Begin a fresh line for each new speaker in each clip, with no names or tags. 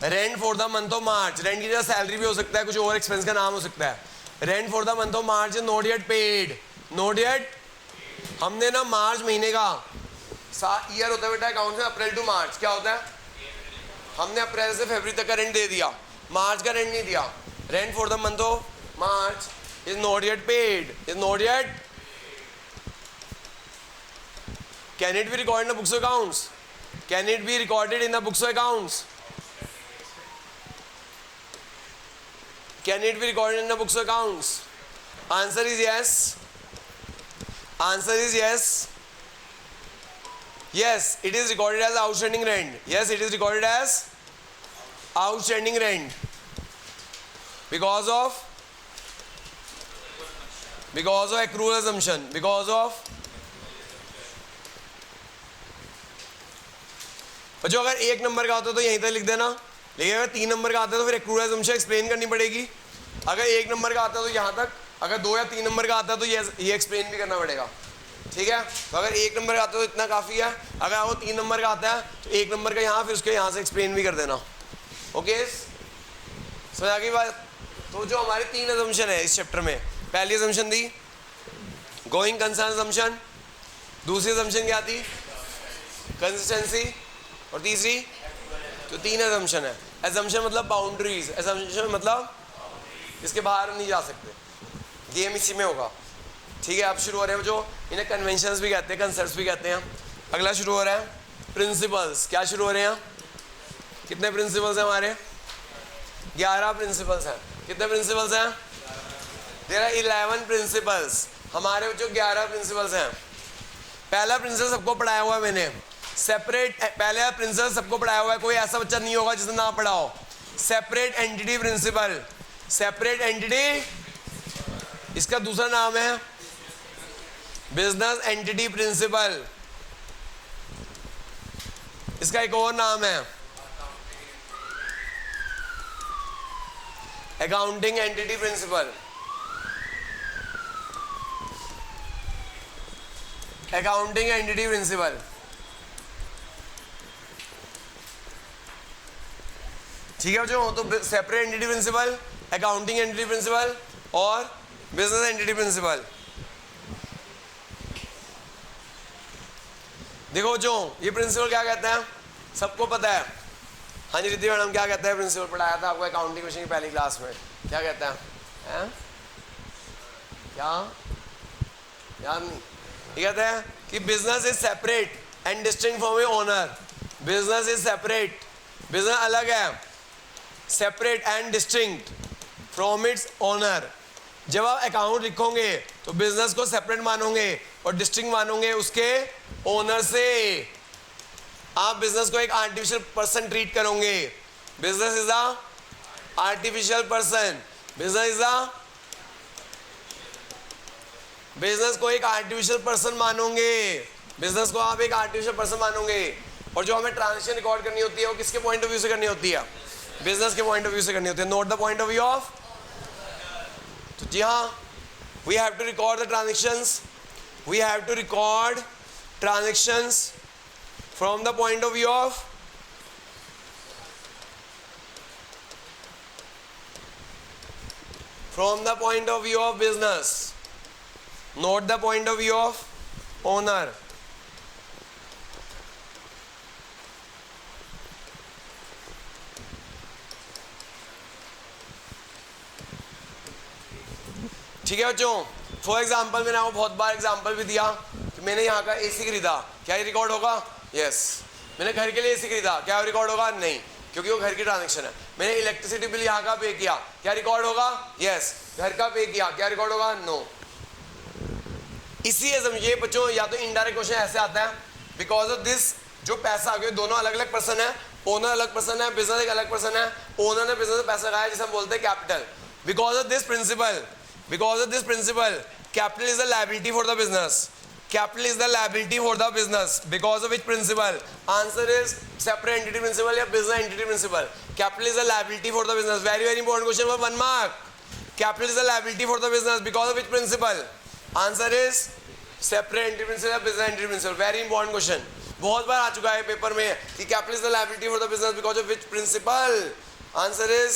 Rent for the month of March, rent की जगह salary भी हो सकता है, कुछ और एक्सपेंस का नाम हो सकता है। Rent for the month of March is not yet paid, not yet. हमने ना मार्च महीने का ईयर होता है बेटा अकाउंट में, अप्रैल टू मार्च क्या होता है, हमने अप्रैल से फरवरी तक का रेंट दे दिया, मार्च का रेंट नहीं दिया। Rent for the month of March is not yet paid, is not yet. Can it be recorded in the books of accounts, can it be recorded in the books of accounts, can it be recorded in the books of accounts? Answer is yes, answer is yes, yes it is recorded as outstanding rent, yes it is recorded as outstanding rent because of accrual assumption, because of। बच्चों अगर 1 number का होता तो यहीं तक लिख देना, लेकिन अगर 3 नंबर का आता तो फिर accrual assumption एक्सप्लेन करनी पड़ेगी। अगर 1 नंबर का आता तो यहाँ तक, अगर 2 या 3 नंबर का आता तो ये एक्सप्लेन भी करना पड़ेगा, ठीक है। तो अगर 1 नंबर का आता तो इतना काफ़ी है, अगर आपको 3 नंबर का आता है तो 1 नंबर का यहाँ, फिर उसके यहाँ से एक्सप्लेन भी कर देना। ओके समझ आ गई बात? तो जो हमारे 3 असम्पशन है इस चैप्टर में, पहली असम्पशन थी गोइंग कंसर्न असम्पशन, दूसरी असम्पशन क्या थी कंसिस्टेंसी, और तीसरी, तो 3 असम्पशन है। असम्पशन मतलब बाउंड्रीज, असम्पशन मतलब इसके बाहर नहीं जा सकते, गेम इसी में होगा, ठीक है। अब शुरू हो रहे हैं जो इन्हें कन्वेंशंस भी कहते हैं, कंसेप्ट्स भी कहते हैं। अगला शुरू हो रहा है प्रिंसिपल्स। क्या शुरू हो रहे हैं? कितने प्रिंसिपल्स हैं हमारे? 11 प्रिंसिपल्स हैं। कितने प्रिंसिपल्स हैं? There are 11 principles. हमारे जो 11 प्रिंसिपल्स हैं, पहला प्रिंसिपल सबको पढ़ाया हुआ है मैंने, सेपरेट। पहला प्रिंसिपल सबको पढ़ाया हुआ है, कोई ऐसा बच्चा नहीं होगा जिसने ना पढ़ा हो। Separate entity principle, separate entity, इसका दूसरा नाम है बिजनेस एंटिटी प्रिंसिपल, इसका एक और नाम है accounting entity principle, accounting entity principle, ठीक है जो। तो separate entity principle, accounting entity principle और बिजनेस एंटिटी प्रिंसिपल। देखो जो ये प्रिंसिपल क्या कहते हैं सबको पता है। हाँ जी रिद्धि मैडम, क्या कहता है प्रिंसिपल? पढ़ाया था आपको अकाउंटिंग विषय की पहली क्लास में, क्या कहता है? क्या याद नहीं? ये कहता है कि business is separate and distinct from A owner. Business is separate, business अलग है, separate and distinct from its owner. जब आप अकाउंट लिखोगे तो बिजनेस को सेपरेट मानोगे और डिस्टिंक्ट मानोगे उसके ओनर से। आप बिजनेस को एक आर्टिफिशियल पर्सन ट्रीट करोगे। Business is a artificial person, business is a, business को एक आर्टिफिशियल पर्सन मानोगे, बिजनेस को आप एक आर्टिफिशियल पर्सन मानोगे। और जो हमें ट्रांजेक्शन रिकॉर्ड करनी होती है वो किसके पॉइंट ऑफ व्यू से करनी होती है? बिजनेस के पॉइंट ऑफ व्यू से करनी होती है। Note the point of view of, तो जी हाँ, we have to record the transactions, we have to record transactions from the point of view of, from the point of view of business, note the point of view of owner. ठीक है बच्चों, for example मैंने आपको बहुत बार example भी दिया कि मैंने यहाँ का एसी खरीदा, क्या ये रिकॉर्ड होगा? यस। मैंने घर के लिए एसी खरीदा, क्या रिकॉर्ड होगा? नहीं, क्योंकि वो घर की ट्रांजेक्शन है। मैंने इलेक्ट्रिसिटी बिल यहाँ का पे किया, क्या रिकॉर्ड होगा? यस। घर का पे किया, क्या रिकॉर्ड होगा? नो। इसी समझिए बच्चों, या तो इनडायरेक्ट क्वेश्चन ऐसे आता है, बिकॉज ऑफ दिस जो पैसा आ गया, दोनों अलग अलग पर्सन है, ओनर अलग पर्सन है, बिजनेस एक अलग पर्सन है। ओनर ने बिजनेस में पैसा लगाया जिसे हम बोलते हैं capital. Because of this principle, because of this principle, capital is the liability for the business, capital is the liability for the business, because of which principle? Answer is separate entity principle या business entity principle. Capital is the liability for the business. Very very important question for 1 mark. Capital is the liability for the business because of which principle? Answer is separate entity principle या business entity principle. Very important question. बहुत बार आ चुका है paper में कि capital is the liability for the business because of which principal. Answer is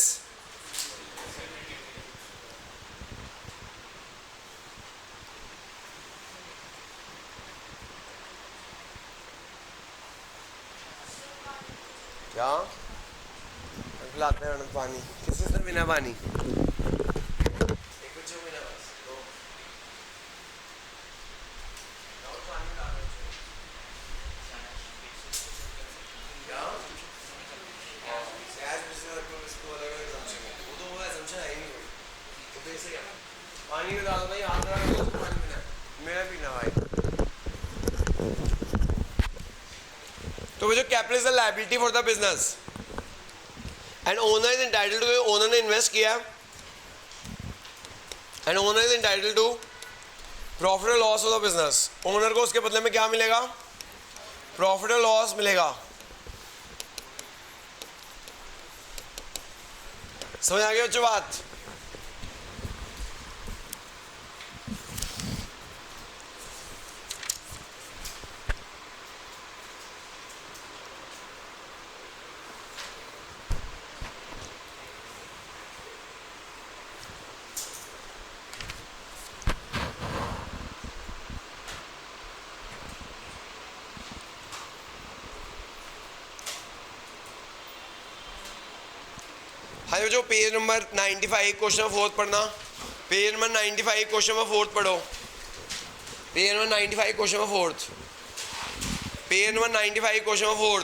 क्या? पिलाते हैं पानी. किससे सर बिना पानी? एक बच्चों बिना बस पानी में डालो भाई, हाथ रख दो, पानी पीना. मेरा पीना भाई. तो वो जो capital is the liability for the business and owner is entitled to, owner ने इन्वेस्ट किया and owner is entitled to profit और loss of the business. Owner को उसके बदले में क्या मिलेगा? प्रॉफिट और लॉस मिलेगा. समझ आ गया बच्चों बात? हाँ जो पेज नंबर 95 क्वेश्चन नंबर 4 पढ़ना. पेज नंबर 95 क्वेश्चन नंबर 4 पढ़ो. Page number 95 question number 4. Page number 95 question number 4.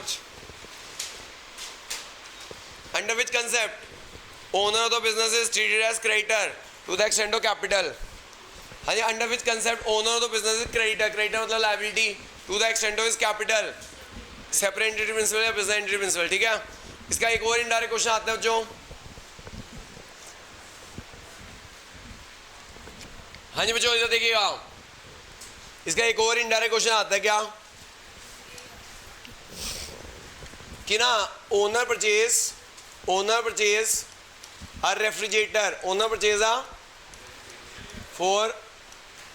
Under which concept owner of the business is treated as creditor to the extent of capital. हाँ जी, under which concept owner of the business is creditor. Creditor मतलब liability to the extent of is capital. Separate entity principle या business entity principle. ठीक है. इसका एक और indirect question आता है जो, हाँ जी बच्चों इधर देखिएगा, इसका एक और इनडायरेक्ट क्वेश्चन आता है क्या कि ना owner purchase a refrigerator. Owner purchase a for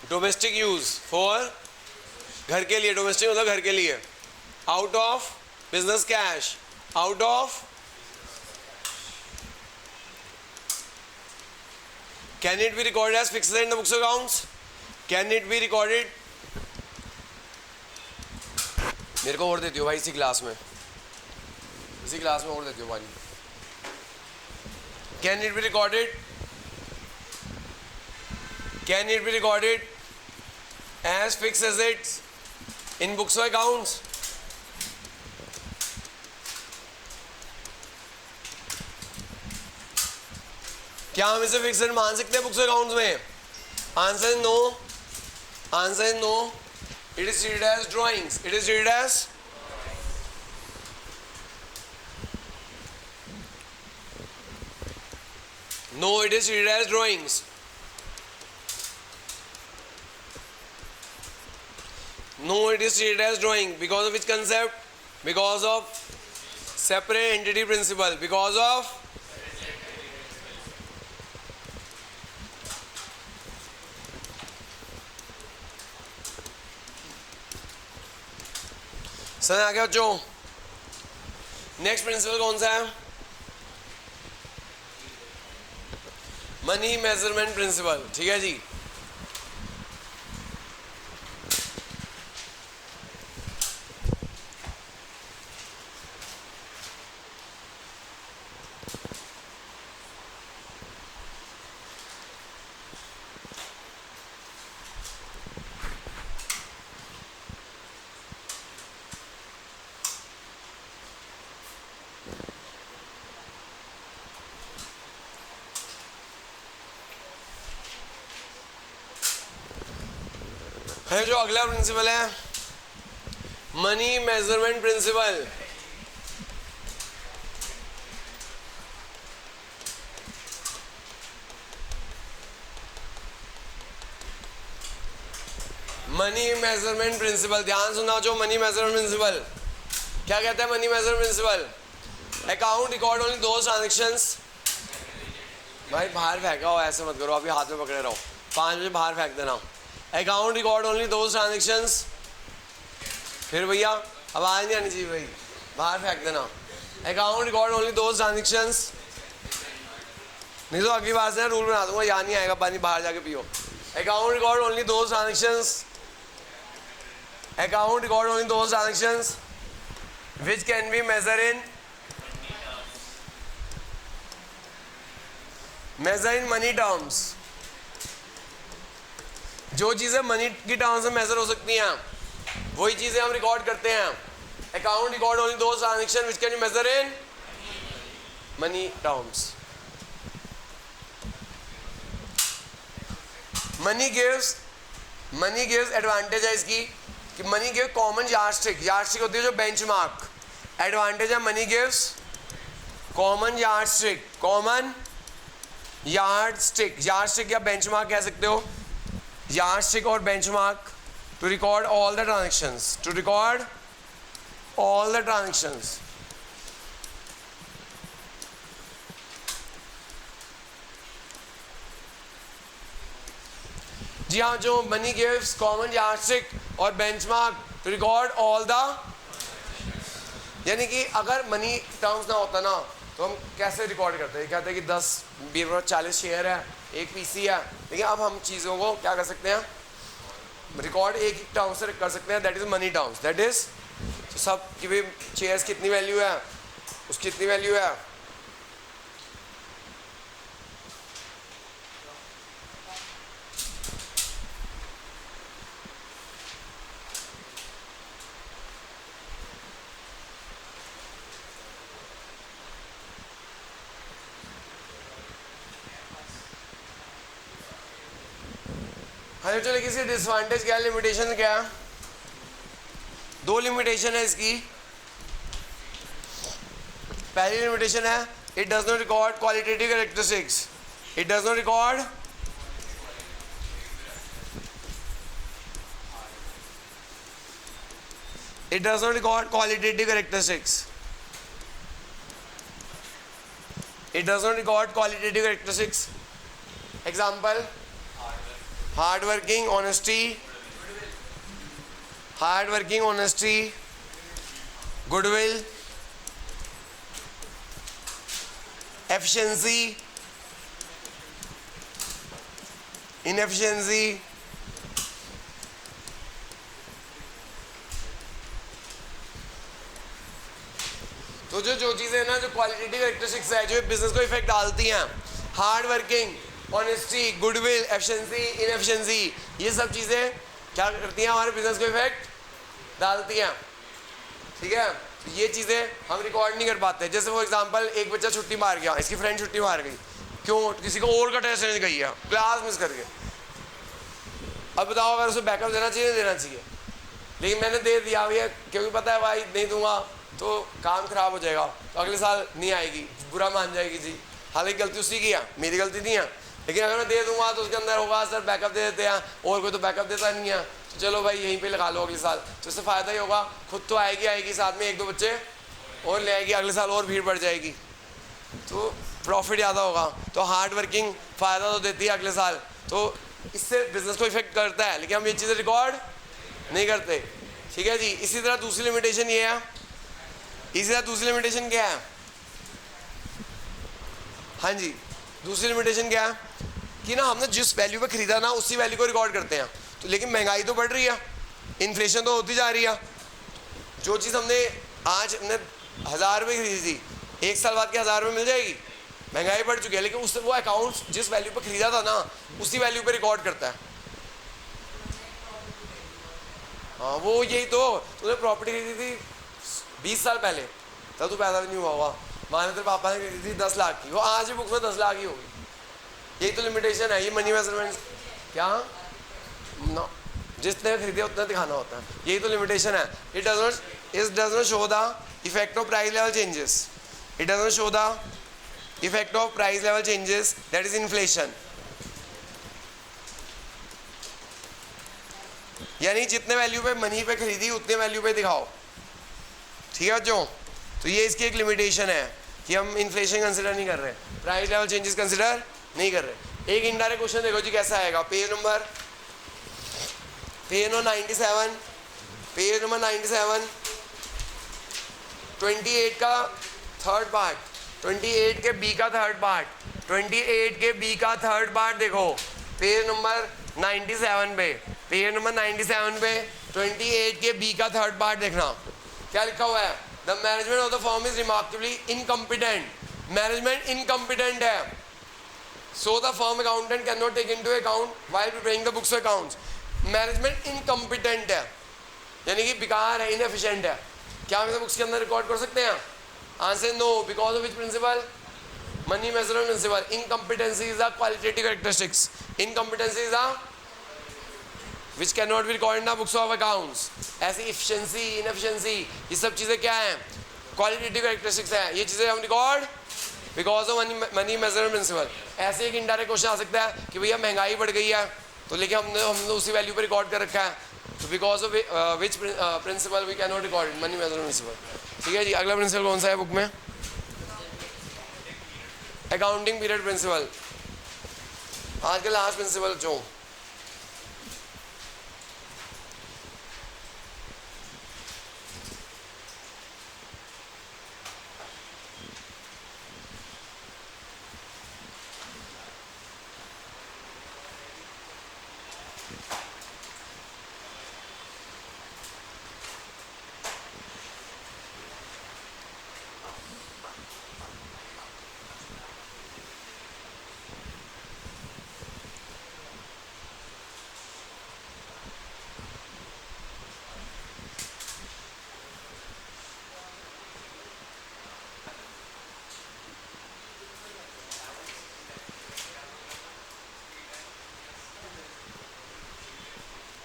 domestic use, for घर के लिए. डोमेस्टिक मतलब घर के लिए. Out of business cash, out of, can it be recorded as fixed asset in the books of accounts? Can it be recorded? मेरे को और देती हो भाई इसी क्लास में और देती हो पानी. Can it be recorded? Can it be recorded as fixed assets in books of accounts? क्या हम इसे फिक्स्ड मान सकते हैं बुक्स अकाउंट्स में? Answer no. Answer no. It is treated as drawings. It is treated as, no it is treated as drawings. No it is treated as drawing. Because of which concept? Because of separate entity principle. Because of समझ आ गया बच्चों? Next principle कौन सा है? Money measurement principle. ठीक है जी. है जो अगला प्रिंसिपल है money measurement principle. Money measurement principle. ध्यान सुना जो मनी मेजरमेंट प्रिंसिपल क्या कहता है? Money measurement principle, account record only those transactions. भाई बाहर फेंका हो, ऐसे मत करो, अभी हाथ में पकड़े रहो. 5 बजे बाहर फेंक देना. Account record only those transactions. फिर भैया आवाज नहीं आनी चाहिए भाई, बाहर फेंक देना। Account record only those transactions, नहीं तो अगली बार से रूल बना दूंगा, यहाँ नहीं आएगा पानी, बाहर जाके पियो। Account record only those transactions, account record only those transactions which can be measure in money terms. जो चीजें मनी की टर्म्स में मेजर हो सकती हैं वही चीजें हम रिकॉर्ड करते हैं। Account record only those transaction which can be measure in money terms. Money gives advantage है इसकी कि मनी गिव कॉमन यार्डस्टिक होती है जो बेंचमार्क। एडवांटेज है मनी गिव्स कॉमन यार्डस्टिक या बेंचमार्क कह सकते हो, यार्डस्टिक और benchmark to record all the transactions. जी हाँ, जो मनी गिव्स कॉमन यार्डस्टिक और benchmark to record all the, यानी कि अगर मनी टर्म्स ना होता ना तो हम कैसे रिकॉर्ड करते हैं, कहते हैं कि 10 20 40 शेयर है, एक पीसी है, लेकिन अब हम चीज़ों को क्या कर सकते हैं, रिकॉर्ड एक टर्म से कर सकते हैं, that is money terms. That is सब कि भाई शेयर्स कितनी वैल्यू है, उसकी कितनी वैल्यू है, हाँ चलो। किसी डिसएडवांटेज क्या, लिमिटेशन क्या, 2 लिमिटेशन है इसकी। पहली लिमिटेशन है it does not record qualitative characteristics, it does not record qualitative characteristics. Example, hardworking, honesty, goodwill, efficiency, inefficiency, तो जो चीजें ना, जो क्वालिटेटिव कैरेक्टरिस्टिक्स है, जो बिजनेस को इफेक्ट डालती हैं, hard working, honesty, goodwill, efficiency, inefficiency, ये सब चीज़ें क्या करती हैं, हमारे बिजनेस को इफेक्ट डालती हैं। ठीक है, तो ये चीज़ें हम रिकॉर्ड नहीं कर पाते। जैसे फॉर एग्जांपल, एक बच्चा छुट्टी मार गया, इसकी फ्रेंड छुट्टी मार गई, क्यों, किसी को और का टेस्ट लेने गई है, क्लास मिस करके। अब बताओ, अगर उसे बैकअप देना चाहिए, देना चाहिए, लेकिन मैंने दे दिया भैया, क्योंकि पता है भाई नहीं दूंगा तो काम खराब हो जाएगा, तो अगले साल नहीं आएगी, बुरा मान जाएगी जी, हालांकि गलती उसकी की है, मेरी गलती नहीं है। लेकिन अगर मैं दे दूंगा तो उसके अंदर होगा सर बैकअप दे देते हैं, और कोई तो बैकअप देता नहीं है, तो चलो भाई यहीं पे लगा लो अगले साल, तो इससे फ़ायदा ही होगा, खुद तो आएगी, साथ में 1-2 बच्चे और ले आएगी, अगले साल और भीड़ बढ़ जाएगी, तो प्रॉफिट ज़्यादा होगा। तो हार्ड वर्किंग फ़ायदा तो देती है अगले साल, तो इससे बिजनेस को इफेक्ट करता है, लेकिन हम ये चीज़ें रिकॉर्ड नहीं करते। ठीक है जी। इसी तरह दूसरी लिमिटेशन ये है, दूसरी लिमिटेशन क्या है, हाँ जी, दूसरी लिमिटेशन क्या है कि ना हमने जिस वैल्यू पे खरीदा ना उसी वैल्यू को रिकॉर्ड करते हैं, तो लेकिन महंगाई तो बढ़ रही है, इन्फ्लेशन तो होती जा रही है, जो चीज़ हमने आज हमने 1000 रुपये खरीदी थी, 1 साल बाद के 1000 रुपये मिल जाएगी, महंगाई बढ़ चुकी है, लेकिन उससे वो अकाउंट जिस वैल्यू पे खरीदा था ना उसी वैल्यू पे रिकॉर्ड करता है। हाँ वो यही तो, तूने प्रॉपर्टी खरीदी थी 20 साल पहले, तब तो पैदा भी नहीं हुआ होगा, माने तेरे पापा ने खरीदी थी 10 लाख की, वो आज भी बुक में 10 लाख ही होगी। यही तो लिमिटेशन है, ये मनी मेजरमेंट क्या ना, जितने खरीदे उतना दिखाना होता है, यही तो लिमिटेशन है। It does not show the effect of price level changes, it does not show the effect of price level changes, that is inflation. यानी जितने वैल्यू पे मनी पे खरीदी उतने वैल्यू पे दिखाओ। ठीक है बच्चों, तो ये इसकी एक लिमिटेशन है कि हम इन्फ्लेशन कंसिडर नहीं कर रहे, प्राइस लेवल चेंजेस कंसिडर नहीं कर रहे। एक इनडायरेक्ट क्वेश्चन देखो जी कैसा आएगा, पेज नंबर 97, पेज नंबर 97, 28 का थर्ड पार्ट, 28 के बी का थर्ड पार्ट, 28 के बी का थर्ड पार्ट देखो पेज नंबर 97 पे, पेज नंबर 97 पे 28 के बी का थर्ड पार्ट देखना क्या लिखा हुआ है। The management of the firm is remarkably incompetent, management incompetent है, so the firm accountant can not take into account while preparing the books of accounts. Management incompetent है यानी कि बेकार है, इनएफिशिएंट है। क्या हम इसे बुक्स के अंदर रिकॉर्ड कर सकते हैं? Answer no, because of which principle? Money measurement principle. Incompetency is a qualitative characteristics, incompetency is a which cannot be recorded in the books of accounts। ऐसी efficiency, inefficiency ये सब चीज़ें क्या हैं? qualitative characteristics हैं। ये चीज़ें हम record because of money measurement principle। ऐसे एक indirect question आ सकता है कि भैया महंगाई बढ़ गई है तो लेकिन हमने उसी वैल्यू पर रिकॉर्ड कर रखा है, तो because of which principle we can not record money measurement principle. ठीक है जी, अगला प्रिंसिपल कौन सा है बुक में? Accounting period principle. आज का लास्ट प्रिंसिपल जो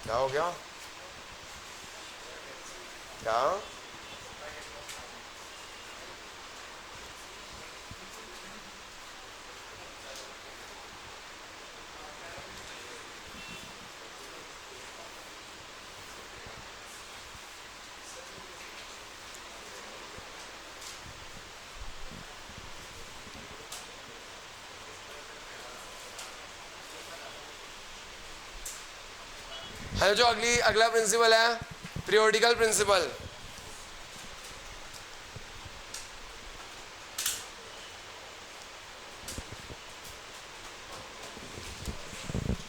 क्या हो गया? क्या है? जो अगला प्रिंसिपल है periodical principle.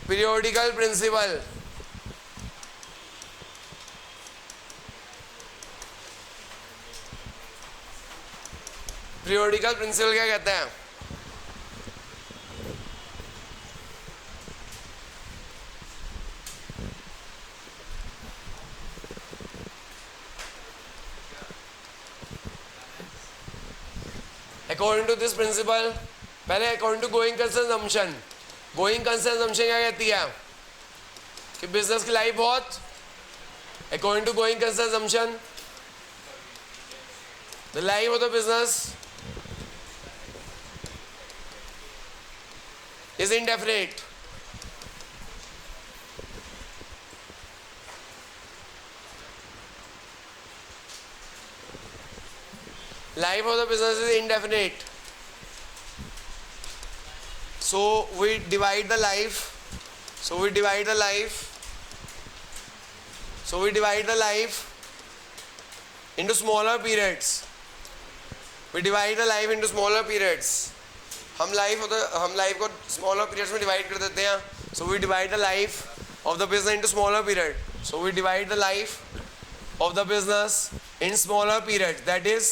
Periodical principle periodical principle क्या कहते हैं? अकॉर्डिंग टू दिस प्रिंसिपल, पहले according to going concern assumption, going concern assumption क्या कहती है कि बिजनेस की लाइफ बहुत, according to going concern assumption the life of the business is indefinite. Life of the business is indefinite. So we divide the life. So we divide the life into smaller periods. We divide the life into smaller periods. हम life को smaller periods में divide कर देते हैं. So we divide the life of the business into smaller period. So we divide the life of the business in smaller periods. That is,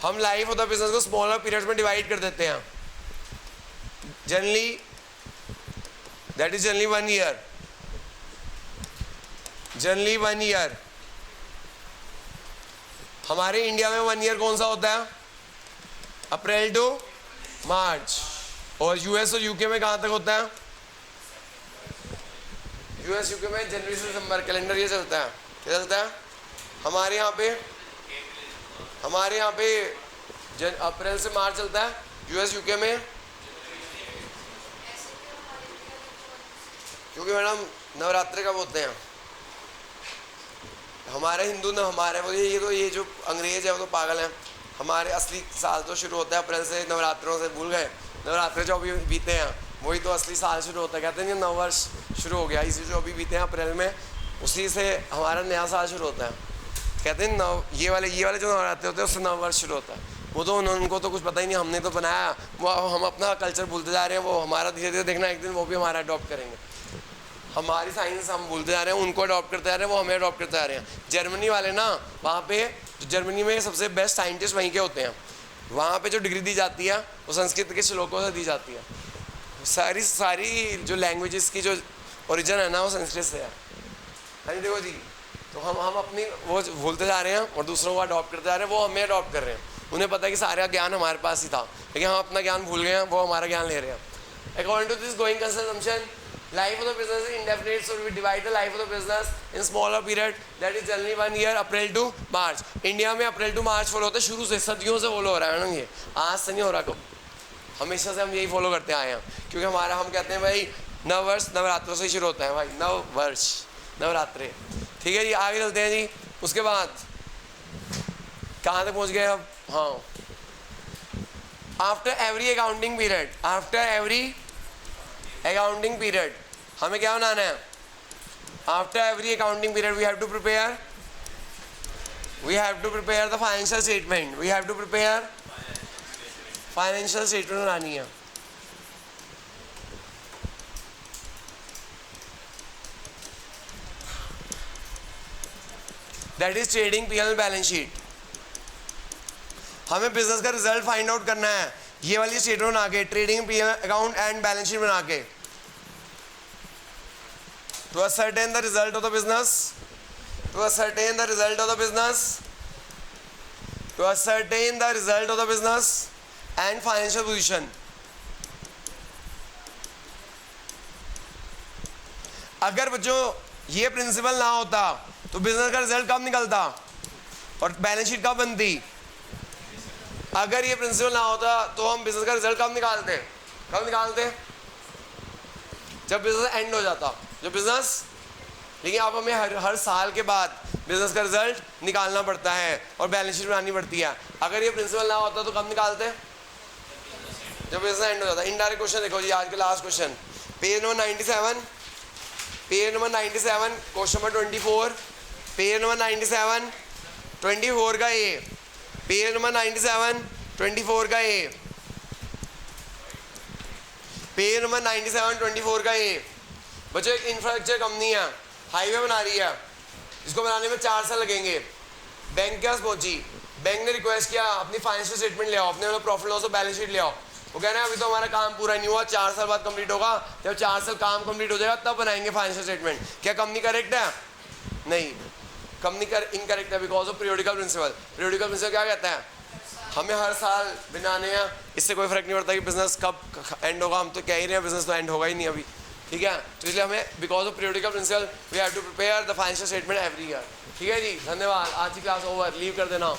हम life of the business को smaller periods में divide कर देते हैं। Generally that is generally 1 year. Generally 1 year. हमारे India में 1 year कौन सा होता है? अप्रैल टू मार्च। और यूएस और यूके में कहाँ तक होता है? यूएस यूके में जनवरी से दिसंबर कैलेंडर ये चलता है। क्या चलता है? हमारे यहाँ पे अप्रैल से मार्च चलता है। यूएस यूके में क्योंकि मैडम नवरात्रि कब होते हैं? हमारे हिंदू न हमारे ये जो अंग्रेज है वो तो पागल हैं। हमारे असली साल तो शुरू होता है अप्रैल से, नवरात्रों से भूल गए। नवरात्रि जो अभी बीते हैं वही तो असली साल शुरू होता है। कहते हैं नव वर्ष शुरू हो गया, इसी जो अभी बीते हैं अप्रैल में, उसी से हमारा नया साल शुरू होता है। कहते हैं नव, ये वाले जो नवरात्रे होते हैं उससे नव वर्ष शुरू होता है। वो तो उनको तो कुछ पता ही नहीं, हमने तो बनाया, वो हम अपना कल्चर भूलते जा रहे हैं। वो हमारा धीरे धीरे देखना एक दिन वो भी हमारा अडॉप्ट करेंगे। हमारी साइंस हम भूलते जा रहे हैं, उनको अडॉप्ट करते जा रहे हैं, वो हमें अडॉप्ट करते जा रहे हैं। जर्मनी वाले ना, वहाँ पे जर्मनी में सबसे बेस्ट साइंटिस्ट वहीं के होते हैं। वहाँ पे जो डिग्री दी जाती है वो संस्कृत के श्लोकों से दी जाती है। सारी जो लैंग्वेजेस की जो ओरिजिन है ना वो संस्कृत से है। हाँ जी देखो जी, तो हम अपनी वो भूलते जा रहे हैं और दूसरों को अडॉप्ट करते जा रहे हैं। वो हमें अडॉप्ट कर रहे हैं, उन्हें पता है कि सारा ज्ञान हमारे पास ही था, लेकिन हम अपना ज्ञान भूल गए हैं, वो हमारा ज्ञान ले रहे हैं। According to this going concern assumption, life of the business is indefinite, so we divide the life of the business in smaller period, that is generally 1 year, April to March. India में अप्रैल to March follow होता है, शुरू से सदियों से follow हो रहा है ना, ये आज से नहीं हो रहा, कब हमेशा से हम यही फॉलो करते आए हैं। क्योंकि हमारा, हम कहते हैं भाई नव वर्ष नवरात्रों से ही शुरू होता है भाई, नव वर्ष नवरात्रे। ठीक है जी, आगे चलते हैं जी। उसके बाद कहाँ तक पहुँच गए अब? हाँ, आफ्टर एवरी अकाउंटिंग पीरियड हमें क्या बनाना है? After every accounting period we have to prepare the financial statement. Financial statement बनानी है। That is trading P&L balance sheet. हमें बिजनेस का रिजल्ट फाइंड आउट करना है, ये वाली स्टेटमेंट बना के, trading P&L account and balance sheet बना के, to ascertain the result of the business and financial position। अगर बच्चों ये प्रिंसिपल ना होता तो बिजनेस का रिजल्ट कब निकलता और बैलेंस शीट कब बनती? अगर ये प्रिंसिपल ना होता तो हम बिजनेस का रिजल्ट कब निकालते? जब बिजनेस एंड हो जाता, लेकिन अब हमें हर साल के बाद बिजनेस का रिजल्ट निकालना पड़ता है और बैलेंस शीट बनानी पड़ती है। अगर ये प्रिंसिपल ना होता तो कब निकालते? जब बिजनेस एंड हो जाता। इनडायरेक्ट क्वेश्चन देखो जी, आज के last question, page number 97, question number 24, page number 97, 24 का ए, पेज नंबर 97, 24 का ए, पेज नंबर 97, 24 का ए। बच्चों एक इंफ्रास्ट्रक्चर कंपनी है, हाईवे बना रही है, इसको बनाने में 4 साल लगेंगे। बैंक के पास पहुंची, बैंक ने रिक्वेस्ट किया अपनी फाइनेंशियल स्टेटमेंट ले आओ, अपने प्रॉफिट लॉस और बैलेंस शीट ले आओ। वो कह रहे हैं अभी तो हमारा काम पूरा नहीं हुआ, 4 साल बाद कंप्लीट होगा। जब 4 साल काम कंप्लीट हो जाएगा तब बनाएंगे फाइनेंशियल स्टेटमेंट। क्या कंपनी करेक्ट है? नहीं, कंपनी इनकरेक्ट है because of periodical principle. Periodical principle क्या कहता है? हमें हर साल बनाने हैं, इससे कोई फर्क नहीं पड़ता कि बिजनेस कब एंड होगा। हम तो कह ही रहे हैं बिजनेस तो एंड होगा ही नहीं अभी, ठीक है। तो इसलिए हमें because of periodical principle we have to prepare the financial statement every year. ठीक है जी, धन्यवाद। आज की क्लास ओवर, लीव कर देना।